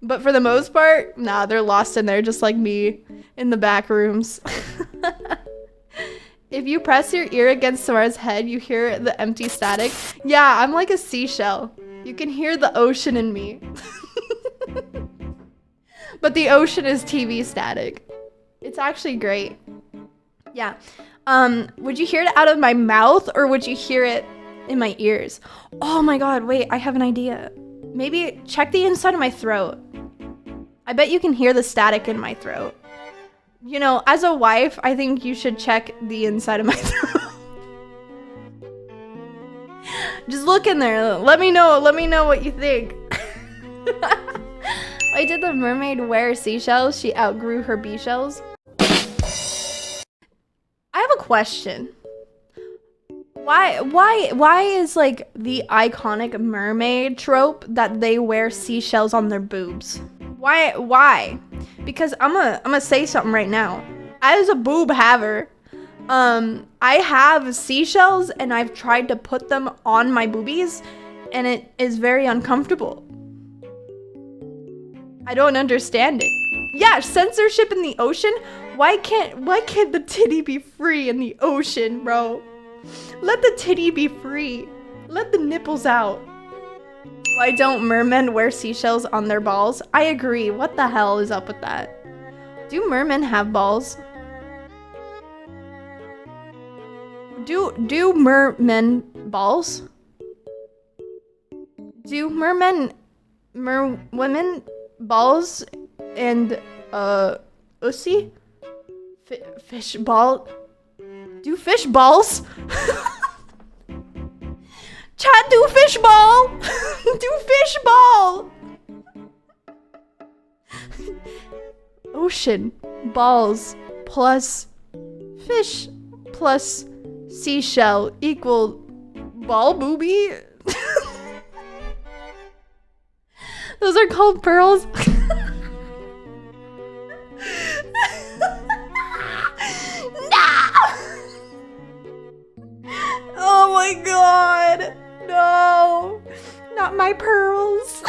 But for the most part, nah, they're lost in there just like me in the back rooms. If you press your ear against Samara's head, you hear the empty static. Yeah, I'm like a seashell. You can hear the ocean in me. But the ocean is TV static. It's actually great. Yeah. Would you hear it out of my mouth or would you hear it in my ears? Oh my god, wait, I have an idea. Maybe check the inside of my throat. I bet you can hear the static in my throat. You know, as a wife, I think you should check the inside of my throat. Just look in there. Let me know what you think. Why did the mermaid wear seashells? She outgrew her bee shells. I have a question. Why is like the iconic mermaid trope that they wear seashells on their boobs? Why? Because I'm gonna say something right now. As a boob haver, I have seashells and I've tried to put them on my boobies and it is very uncomfortable. I don't understand it. Yeah, censorship in the ocean? Why can't the titty be free in the ocean, bro? Let the titty be free. Let the nipples out. Why don't mermen wear seashells on their balls? I agree. What the hell is up with that? Do mermen have balls? Do mermen balls? Do women balls and ussy? Fish ball? Do fish balls? Chat, do fish ball! Do fish ball! Ocean balls plus fish plus seashell equal ball booby? Those are called pearls. Oh my god! No! Not my pearls!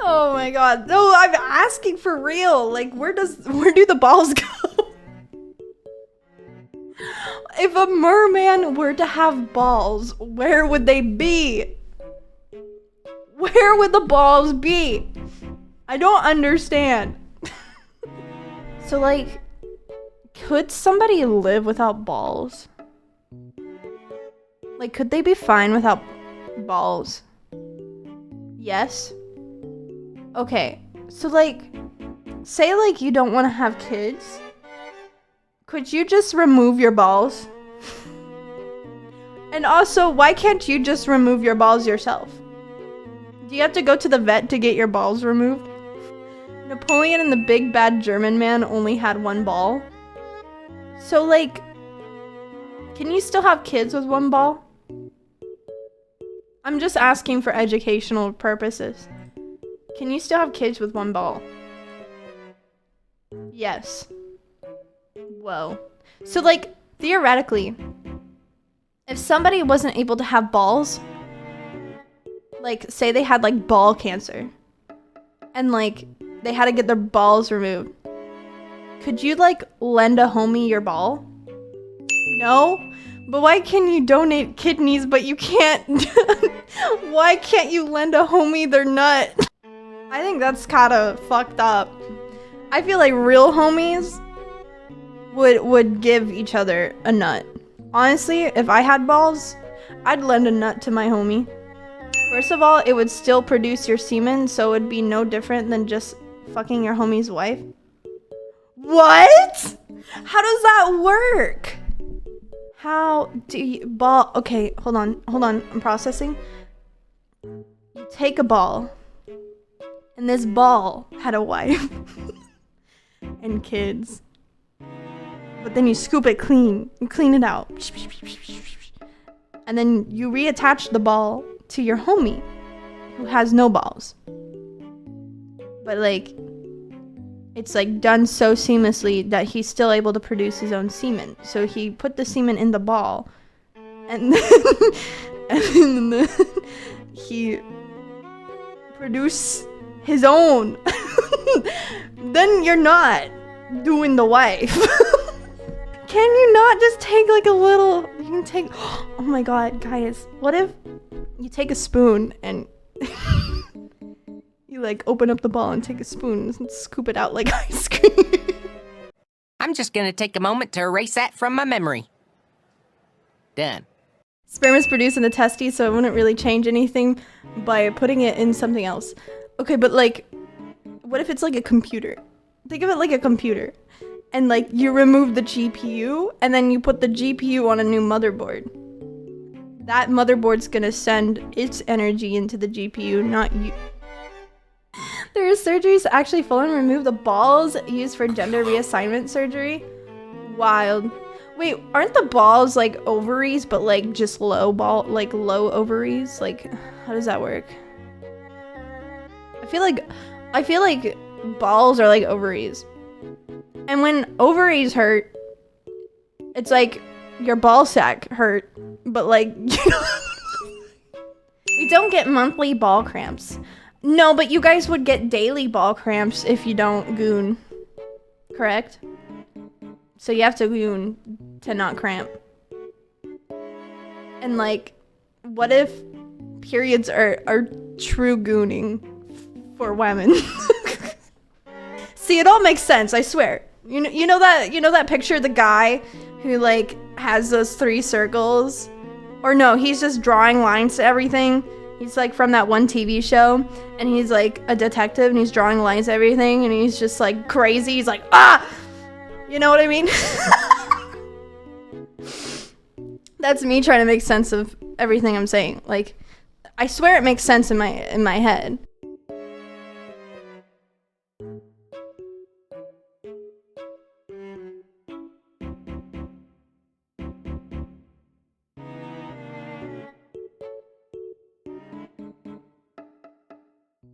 Oh my god. No, I'm asking for real. Like, where do the balls go? If a merman were to have balls, where would they be? Where would the balls be? I don't understand. So, like, could somebody live without balls? Like, could they be fine without balls? Yes? Okay, so, like, say, like, you don't want to have kids. Could you just remove your balls? And also, why can't you just remove your balls yourself? Do you have to go to the vet to get your balls removed? Napoleon and the big bad German man only had one ball. So, like, can you still have kids with one ball? I'm just asking for educational purposes. Can you still have kids with one ball? Yes. Whoa. So, like, theoretically, if somebody wasn't able to have balls, like, say they had, like, ball cancer, and, like, they had to get their balls removed, could you, like, lend a homie your ball? No? But why can you donate kidneys, but you can't? Why can't you lend a homie their nut? I think that's kind of fucked up. I feel like real homies would give each other a nut. Honestly, if I had balls, I'd lend a nut to my homie. First of all, it would still produce your semen, so it would be no different than just fucking your homie's wife. What? How does that work? How do you ball? Okay, hold on. I'm processing. You take a ball, and this ball had a wife and kids. But then you scoop it clean. You clean it out. And then you reattach the ball to your homie who has no balls. But like, it's like done so seamlessly that he's still able to produce his own semen. So he put the semen in the ball and then, he produce his own, then you're not doing the wife. Can you not just take like a little, you can take, oh my god, guys, what if you take a spoon and you like open up the ball and take a spoon and scoop it out like ice cream? I'm just gonna take a moment to erase that from my memory. Done. Sperm is produced in the testes, so it wouldn't really change anything by putting it in something else. Okay, but like, what if it's like a computer? Think of it like a computer. And like, you remove the GPU, and then you put the GPU on a new motherboard. That motherboard's gonna send its energy into the GPU, not you. There are surgeries to actually full and remove the balls used for gender reassignment surgery. Wild. Wait, aren't the balls like ovaries, but like just low ovaries? Like, how does that work? I feel like balls are like ovaries. And when ovaries hurt, it's like your ball sack hurt, but like, you know, we don't get monthly ball cramps. No, but you guys would get daily ball cramps if you don't goon, correct? So you have to goon to not cramp. And like, what if periods are true gooning for women? See, it all makes sense, I swear. You know that picture of the guy who like has those 3 circles? Or no, he's just drawing lines to everything. He's like from that one TV show, and he's like a detective, and he's drawing lines to everything, and he's just like crazy. He's like, ah! You know what I mean? That's me trying to make sense of everything I'm saying. Like, I swear it makes sense in my head.